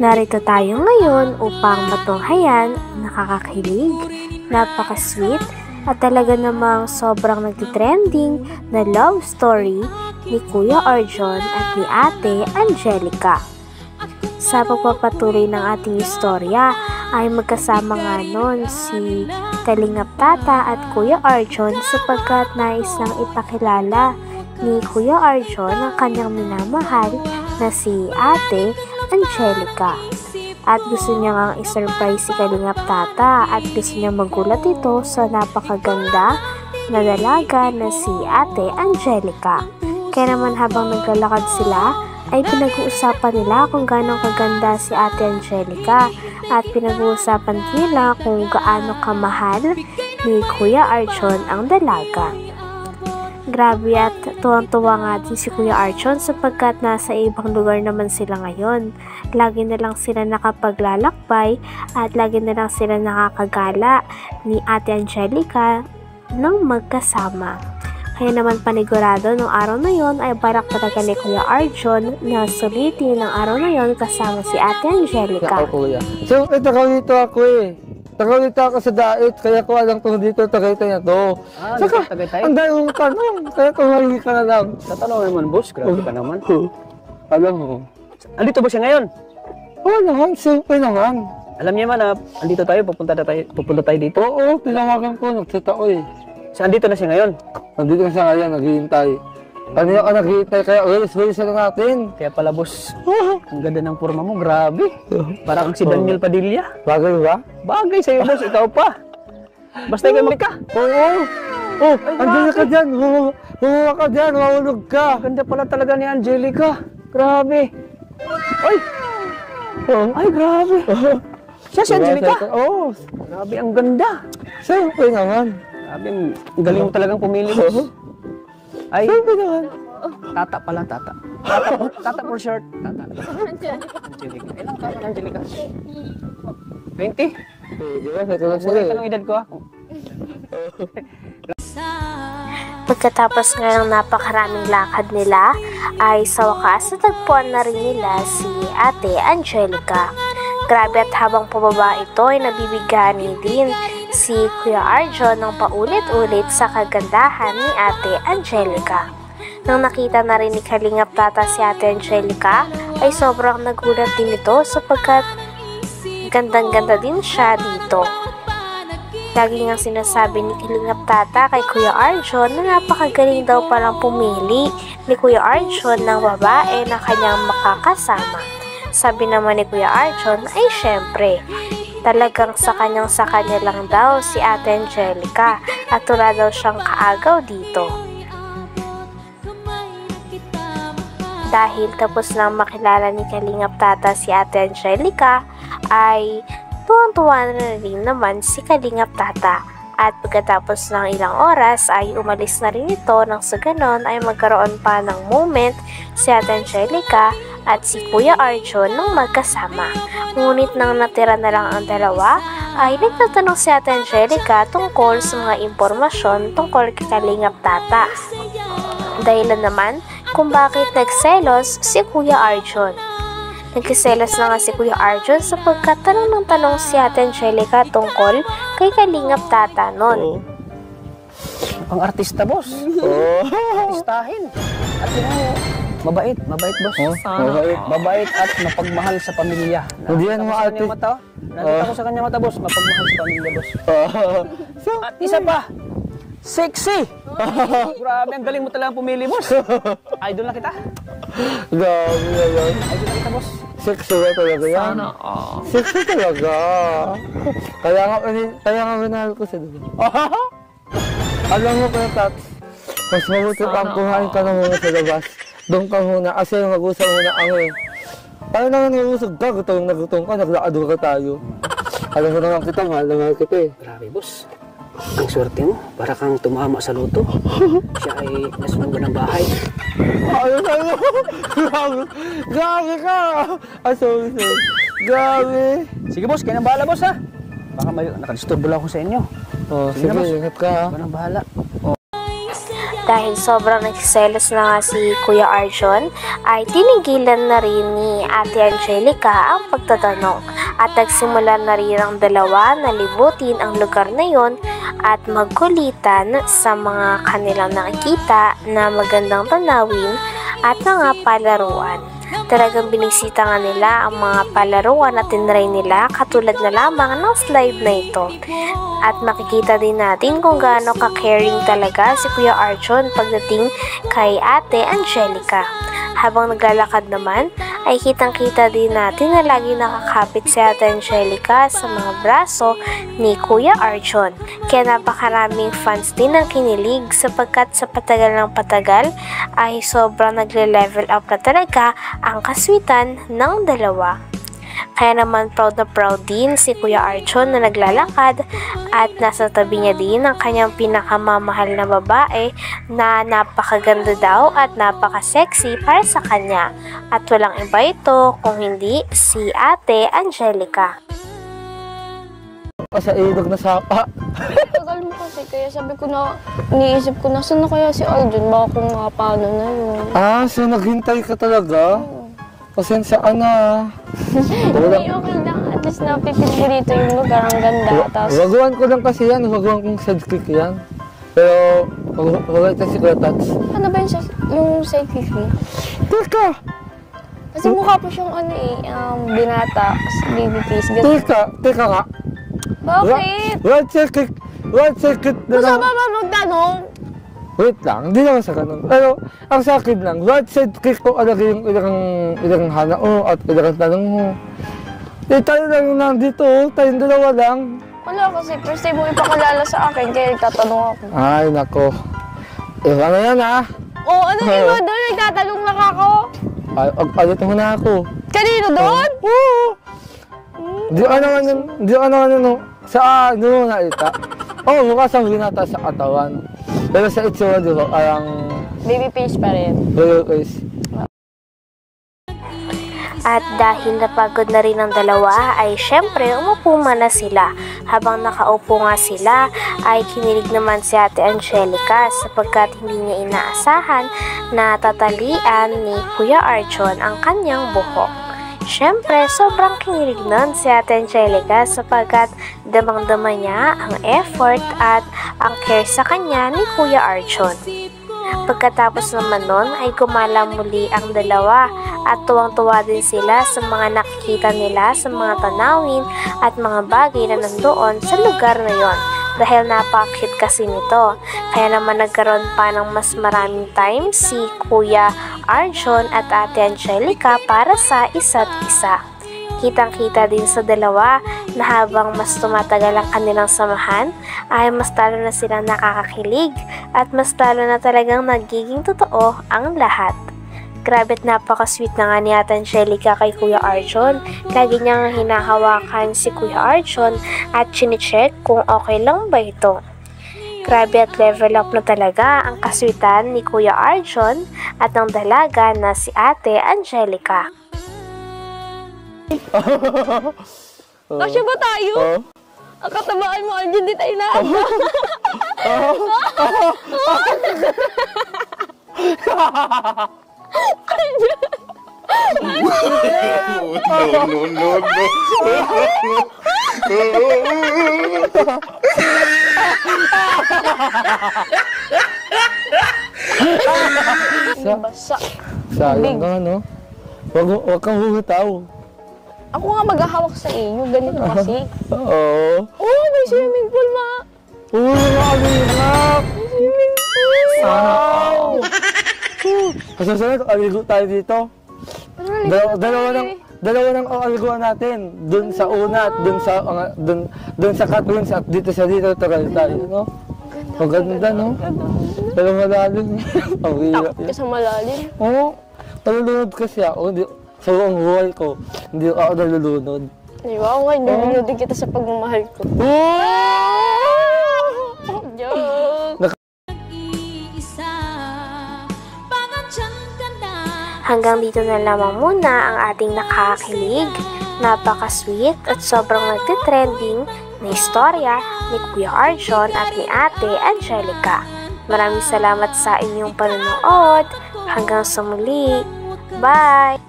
Narito tayo ngayon upang matunghayan, nakakakilig, napaka-sweet at talaga namang sobrang nagtitrending na love story ni Kuya Arjon at ni Ate Angelica. Sa pagpapatuloy ng ating istorya ay magkasama nga nun si Kalingap Tata at Kuya Arjon sapagkat nais lang ipakilala ni Kuya Arjon ang kanyang minamahal na si Ate Angelica. At gusto niya ngang isurprise si Kalingap Tata at gusto niya magulat ito sa napakaganda na dalaga na si Ate Angelica. Kaya naman habang naglalakad sila ay pinag-uusapan nila kung gaano kaganda si Ate Angelica at pinag-uusapan nila kung gaano kamahal ni Kuya Arjon ang dalaga. Grabe at tuwang-tuwa nga din si Kuya Arjon sapagkat nasa ibang lugar naman sila ngayon. Lagi na lang sila nakapaglalakbay at lagi na lang sila nakakagala ni Ate Angelica nang magkasama. Kaya naman panigurado nung araw na yon ay barak talaga ni Kuya Arjon na sulitin ng araw na yon kasama si Ate Angelica. Kuya. So, tagaw dito ako eh. Tagaw dito ako sa dait, kaya ko alam kung dito Tagaytay na to. Saka, ang dahil mong tanong, kaya kumahingi ka na lang. Tatanong naman, boss. Grabe ka naman. Alam mo. Andito ba siya ngayon? Oo naman, siyempre naman. Alam niya man na andito tayo, pupunta tayo dito. Oo, tinawagan ko, nagsatao eh. So, andito na siya ngayon? Nandito na siya ngayon, naghihintay. Kanina ka naghihintay, kaya ulis na natin. Kaya pala, boss, ang ganda ng forma mo, grabe. Parang si Daniel Padilla. Bagay ba? Bagay sa'yo, boss, ikaw pa. Basta ikaw ka. Oo. Oh, andyan ka dyan. Humawa ka dyan, mahulog ka. Ganda pala talaga ni Angelica. Grabe. Ay! Ay, grabe. Siya si Angelica? Oo. Grabe, ang ganda. Siyempre naman. Grabe, ang galing mo talagang pumili, boss. Ay, siyempre naman. Tata pala, Tata. Tata for short. Tata. Angelica. Ilang taon ka, Angelica? 20? Di ba? Ito lang sila Anong edad ko, Pagkatapos nga ng napakaraming lakad nila, ay sa wakas natagpuan na rin nila si Ate Angelica. Grabe at habang pababa ito ay nabibigani din si Kuya Arjon ng paulit-ulit sa kagandahan ni Ate Angelica. Nang nakita na rin ni Kalingap Tata si Ate Angelica, ay sobrang nagulat din ito sapagkat gandang-ganda din siya dito. Lagi nga sinasabi ni Kalingap Tata kay Kuya Arjon na napakagaling daw palang pumili ni Kuya Arjon ng babae na kanyang makakasama. Sabi naman ni Kuya Arjon ay syempre, talagang sa kanya lang daw si Ate Angelica at wala daw siyang kaagaw dito. Dahil tapos lang makilala ni Kalingap Tata si Ate Angelica, ay tuwang-tuwa na rin naman si Kalingap Tata. At pagkatapos ng ilang oras ay umalis na rin ito nang sa ganon ay magkaroon pa ng moment si Ate Angelica at si Kuya Arjon nung magkasama. Ngunit nang natira na lang ang dalawa, ay nagtatanong si Ate Angelica tungkol sa mga impormasyon tungkol kay Kalingap Tata. Dahilan naman kung bakit nagselos si Kuya Arjon. Nagkiselos na nga si Kuya Arjon sapagkat tanong ng tanong si Ate Angelica tungkol kay Kalingap Tata nun. Ang artista, boss. Artistahin. At yun, mabait, boss. Mabait at mapagmahal sa pamilya. Hindi yan mga artist. Nakita ko sa kanya mata, boss. Mapagmahal sa pamilya, boss. At isa pa, sexy. Grabe, ang galing mo talagang pumili, boss. Idol na kita. Grabe na yun. Idol na kita, boss. Sexy ba talaga yan? Sexy talaga. Kaya nga minahal ko siya doon. Alam mo kaya, Tats, mas mabuti pang kuhain ka na muna sa labas. Doon ka muna, kasi mag-usap muna ang tayo naman nag-usap ka, gutom ka, naglakado ka tayo. Alam mo naman kita, mahal naman kita eh. Grabe, boss. Ang swerte mo, para kang tumama sa luto. Siya ay nasunog ng bahay. Ayun sa'yo! Grabe ka! Sorry. Grabe! Sige, boss, kayo nang bahala, boss, ha? Baka nakadisturbo lang ako sa inyo. Sige, ingat ka, ha? Kayo nang bahala. Dahil sobrang nagsiselos na nga si Kuya Arjon, ay tinigilan na rin ni Ate Angelica ang pagtatanong at nagsimula na rin ang dalawa na libutin ang lugar na yon at magkulitan sa mga kanilang nakikita na magandang tanawin at mga palaruan. Talagang binisita nga nila ang mga palaruan at tinry nila katulad na lamang ng slide na ito. At makikita din natin kung gaano ka-caring talaga si Kuya Arjon pagdating kay Ate Angelica. Habang naglalakad naman, ay kitang-kita din natin na lagi nakakapit si Ate Angelica sa mga braso ni Kuya Arjon. Kaya napakaraming fans din ang kinilig sapagkat sa patagal ng patagal ay sobrang nagle-level up na talaga ang kaswitan ng dalawa. Kaya naman proud na proud din si Kuya Arjon na naglalakad at nasa tabi niya din ang kanyang pinakamamahal na babae na napakaganda daw at napaka-sexy para sa kanya. At walang iba ito kung hindi si Ate Angelica. Sa ilog na sapa. Tagal mo kasi, kaya sabi ko na, iniisip ko na, saan na kaya si Arjon? Baka kung nga paano na yun. So naghintay ka talaga? Pasensya ka na. Hindi, okay lang. At least napipili dito yung lugar. Ang ganda. Tapos, Wagawan ko lang kasi yan. Wagawan kong sidekick yan. Pero, wagay tayo si Kuya Tats. ano ba yung sidekick mo? Teka! Kasi mukha po siyang binata. Baby face. Teka nga. Bakit? What sidekick na Gusto lang. ba magtanong? Wait lang, hindi naman sa ganun. Pero, ang sa akin lang, what sidekick ko alagay yung ilang hana o at ilang tanong mo. Tayo lang nandito, tayong dalawa lang. Wala kasi, first time mo ipakilala sa akin, kaya nagtatanong ako. Ay, nako. Iba na yan, ha? Oo, ano iba doon? Nagtatanong lang ako. Alit mo na ako. Kanino doon? Oo! Di ko ano, sa ano na ita. Mukha siyang binata sa katawan. Pero sa itsura, di ba, parang Baby face pa rin. real face. At dahil napagod na rin ang dalawa ay syempre umupo na sila. Habang nakaupo nga sila ay kinilig naman si Ate Angelica sapagkat hindi niya inaasahan na tatalian ni Kuya Arjon ang kanyang buhok. Syempre, sobrang kinilig nun si Ate Angelica sapagkat damang-dama niya ang effort at ang care sa kanya ni Kuya Arjon. Pagkatapos naman nun ay gumala muli ang dalawa at tuwang-tuwa din sila sa mga nakikita nila sa mga tanawin at mga bagay na nandoon sa lugar na yon. Dahil napakit kasi nito. Kaya naman nagkaroon pa ng mas maraming time si Kuya Arjon at Ate Angelica para sa isa't isa. Kitang-kita din sa dalawa na habang mas tumatagal ang kanilang samahan ay mas lalo na silang nakakakilig at mas lalo na talagang nagiging totoo ang lahat. Grabe at napaka-sweet na nga ni Ate Angelica kay Kuya Arjon. Lagi niyang hinahawakan si Kuya Arjon at chine-check kung okay lang ba ito. Grabe at level up na talaga ang kaswitan ni Kuya Arjon at ng dalaga na si Ate Angelica. Kasya ba tayo? Ang katabaan mo, Arjon, di tayo naanda. Basa. Sayang ka, no? Wag kang humitaw. Ako nga maghahawak sa iyo, ganito kasi. Oo. Oh, may swimming pool na. Nakalimutan! May swimming pool. Wow! Kasasunod, aligo tayo dito. Dalawa ng aliguan natin. Doon sa una at doon sa Catwins at dito tayo, no? Ang ganda, no? Pero malalim. Ang hirap Takot ka sa malalim. Oo. Nalulunod kasi ako. Sa buong buhay ko, hindi ako nalulunod. Di ba? Ako nga, nilunod din kita sa pagmamahal ko. Joke! Hanggang dito na lamang muna ang ating nakakakilig, napaka-sweet at sobrang nagtitrending na istorya ni Kuya Arjon at ni Ate Angelica. Maraming salamat sa inyong panonood. Hanggang sa muli. Bye!